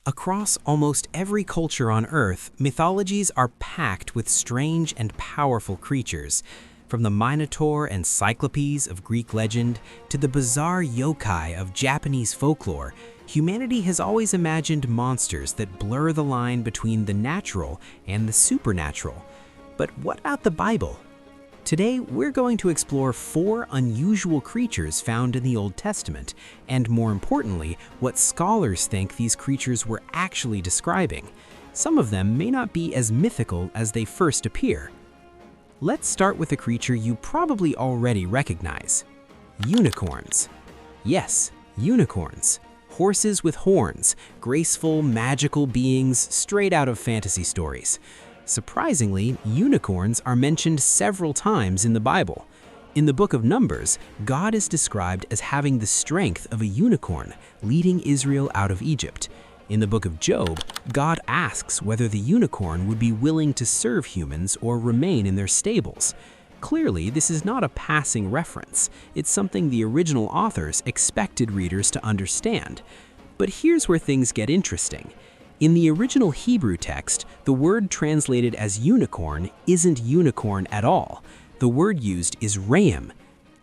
Across almost every culture on Earth, mythologies are packed with strange and powerful creatures. From the Minotaur and Cyclopes of Greek legend to the bizarre yokai of Japanese folklore, humanity has always imagined monsters that blur the line between the natural and the supernatural. But what about the Bible? Today, we're going to explore 4 unusual creatures found in the Old Testament, and more importantly, what scholars think these creatures were actually describing. Some of them may not be as mythical as they first appear. Let's start with a creature you probably already recognize: unicorns. Yes, unicorns. Horses with horns, graceful, magical beings straight out of fantasy stories. Surprisingly, unicorns are mentioned several times in the Bible. In the book of Numbers, God is described as having the strength of a unicorn, leading Israel out of Egypt. In the book of Job, God asks whether the unicorn would be willing to serve humans or remain in their stables. Clearly, this is not a passing reference. It's something the original authors expected readers to understand. But here's where things get interesting. In the original Hebrew text, the word translated as unicorn isn't unicorn at all. The word used is reim.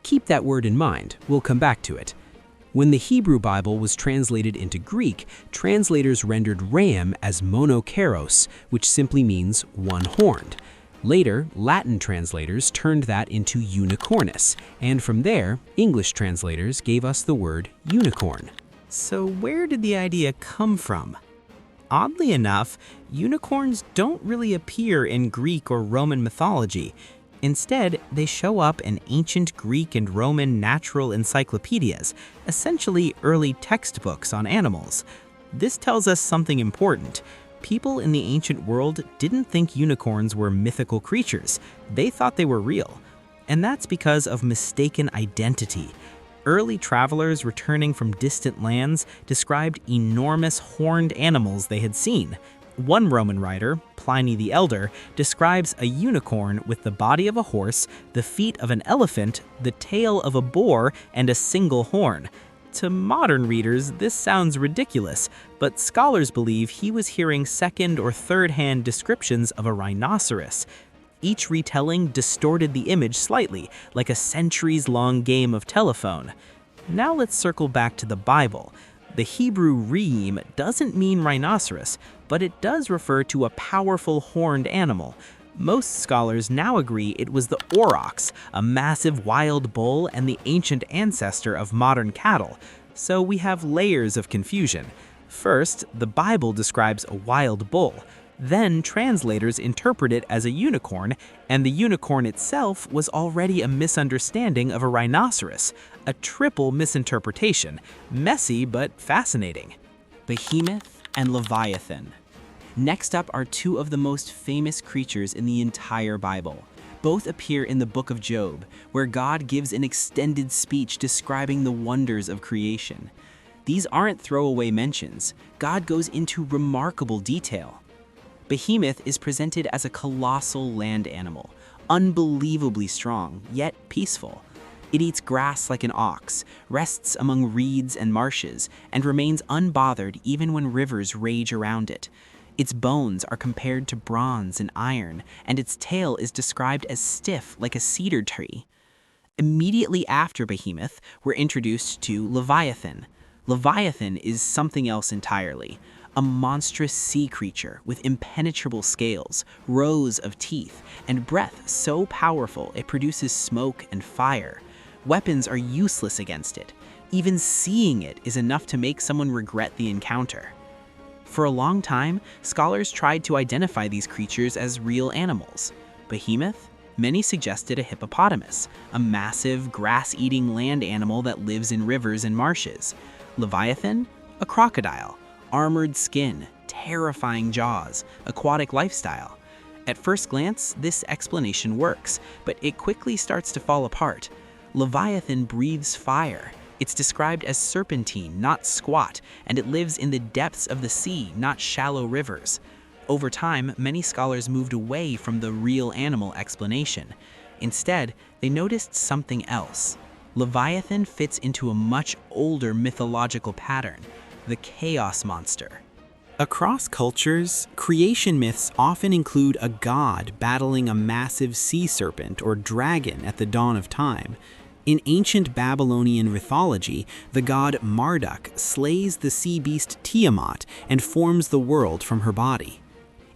Keep that word in mind, we'll come back to it. When the Hebrew Bible was translated into Greek, translators rendered reim as monokeros, which simply means one-horned. Later, Latin translators turned that into unicornus, and from there, English translators gave us the word unicorn. So where did the idea come from? Oddly enough, unicorns don't really appear in Greek or Roman mythology. Instead, they show up in ancient Greek and Roman natural encyclopedias, essentially early textbooks on animals. This tells us something important. People in the ancient world didn't think unicorns were mythical creatures. They thought they were real. And that's because of mistaken identity. Early travelers returning from distant lands described enormous horned animals they had seen. One Roman writer, Pliny the Elder, describes a unicorn with the body of a horse, the feet of an elephant, the tail of a boar, and a single horn. To modern readers, this sounds ridiculous, but scholars believe he was hearing second or third-hand descriptions of a rhinoceros. Each retelling distorted the image slightly, like a centuries-long game of telephone. Now let's circle back to the Bible. The Hebrew reem doesn't mean rhinoceros, but it does refer to a powerful horned animal. Most scholars now agree it was the aurochs, a massive wild bull and the ancient ancestor of modern cattle. So we have layers of confusion. First, the Bible describes a wild bull. Then translators interpret it as a unicorn, and the unicorn itself was already a misunderstanding of a rhinoceros. A triple misinterpretation. Messy but fascinating. Behemoth and Leviathan. Next up are 2 of the most famous creatures in the entire Bible. Both appear in the book of Job, where God gives an extended speech describing the wonders of creation. These aren't throwaway mentions. God goes into remarkable detail. Behemoth is presented as a colossal land animal, unbelievably strong, yet peaceful. It eats grass like an ox, rests among reeds and marshes, and remains unbothered even when rivers rage around it. Its bones are compared to bronze and iron, and its tail is described as stiff like a cedar tree. Immediately after Behemoth, we're introduced to Leviathan. Leviathan is something else entirely. A monstrous sea creature with impenetrable scales, rows of teeth, and breath so powerful it produces smoke and fire. Weapons are useless against it. Even seeing it is enough to make someone regret the encounter. For a long time, scholars tried to identify these creatures as real animals. Behemoth? Many suggested a hippopotamus, a massive, grass-eating land animal that lives in rivers and marshes. Leviathan? A crocodile. Armored skin, terrifying jaws, aquatic lifestyle. At first glance, this explanation works, but it quickly starts to fall apart. Leviathan breathes fire. It's described as serpentine, not squat, and it lives in the depths of the sea, not shallow rivers. Over time, many scholars moved away from the real animal explanation. Instead, they noticed something else. Leviathan fits into a much older mythological pattern, the chaos monster. Across cultures, creation myths often include a god battling a massive sea serpent or dragon at the dawn of time. In ancient Babylonian mythology, the god Marduk slays the sea beast Tiamat and forms the world from her body.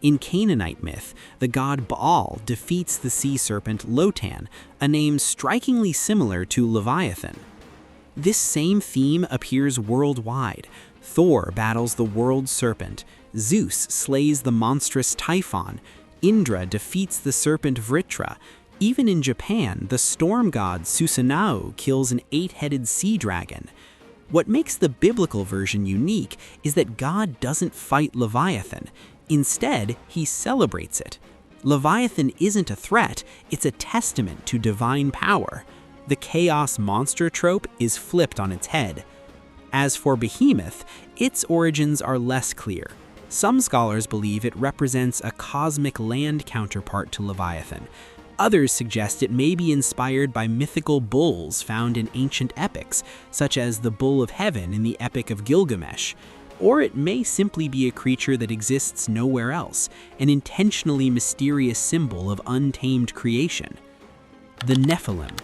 In Canaanite myth, the god Baal defeats the sea serpent Lotan, a name strikingly similar to Leviathan. This same theme appears worldwide. Thor battles the world serpent, Zeus slays the monstrous Typhon, Indra defeats the serpent Vritra. Even in Japan, the storm god Susanoo kills an 8-headed sea dragon. What makes the biblical version unique is that God doesn't fight Leviathan. Instead, he celebrates it. Leviathan isn't a threat, it's a testament to divine power. The chaos monster trope is flipped on its head. As for Behemoth, its origins are less clear. Some scholars believe it represents a cosmic land counterpart to Leviathan. Others suggest it may be inspired by mythical bulls found in ancient epics, such as the Bull of Heaven in the Epic of Gilgamesh. Or it may simply be a creature that exists nowhere else, an intentionally mysterious symbol of untamed creation. The Nephilim.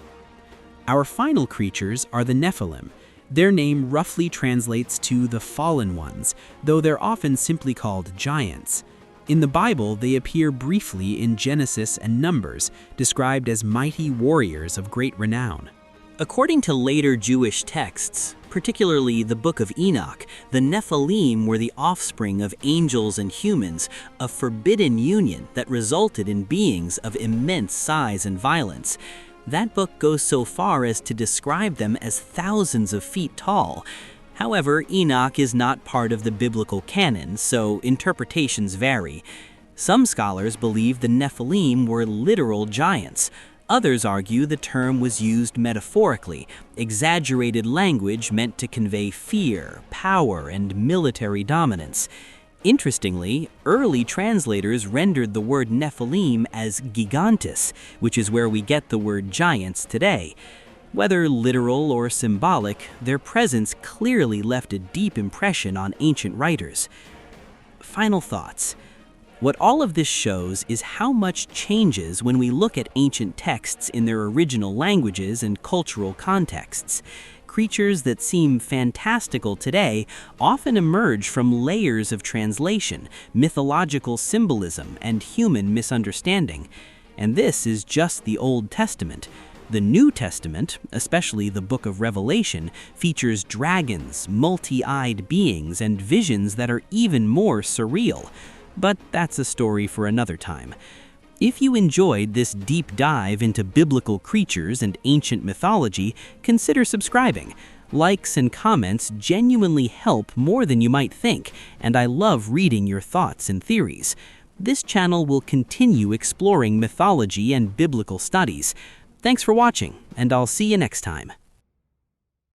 Our final creatures are the Nephilim. Their name roughly translates to the fallen ones, though they're often simply called giants. In the Bible, they appear briefly in Genesis and Numbers, described as mighty warriors of great renown. According to later Jewish texts, particularly the Book of Enoch, the Nephilim were the offspring of angels and humans, a forbidden union that resulted in beings of immense size and violence. That book goes so far as to describe them as thousands of feet tall. However, Enoch is not part of the biblical canon, so interpretations vary. Some scholars believe the Nephilim were literal giants. Others argue the term was used metaphorically, exaggerated language meant to convey fear, power, and military dominance. Interestingly, early translators rendered the word Nephilim as gigantes, which is where we get the word giants today. Whether literal or symbolic, their presence clearly left a deep impression on ancient writers. Final thoughts. What all of this shows is how much changes when we look at ancient texts in their original languages and cultural contexts. Creatures that seem fantastical today often emerge from layers of translation, mythological symbolism, and human misunderstanding. And this is just the Old Testament. The New Testament, especially the Book of Revelation, features dragons, multi-eyed beings, and visions that are even more surreal. But that's a story for another time. If you enjoyed this deep dive into biblical creatures and ancient mythology, consider subscribing. Likes and comments genuinely help more than you might think, and I love reading your thoughts and theories. This channel will continue exploring mythology and biblical studies. Thanks for watching, and I'll see you next time.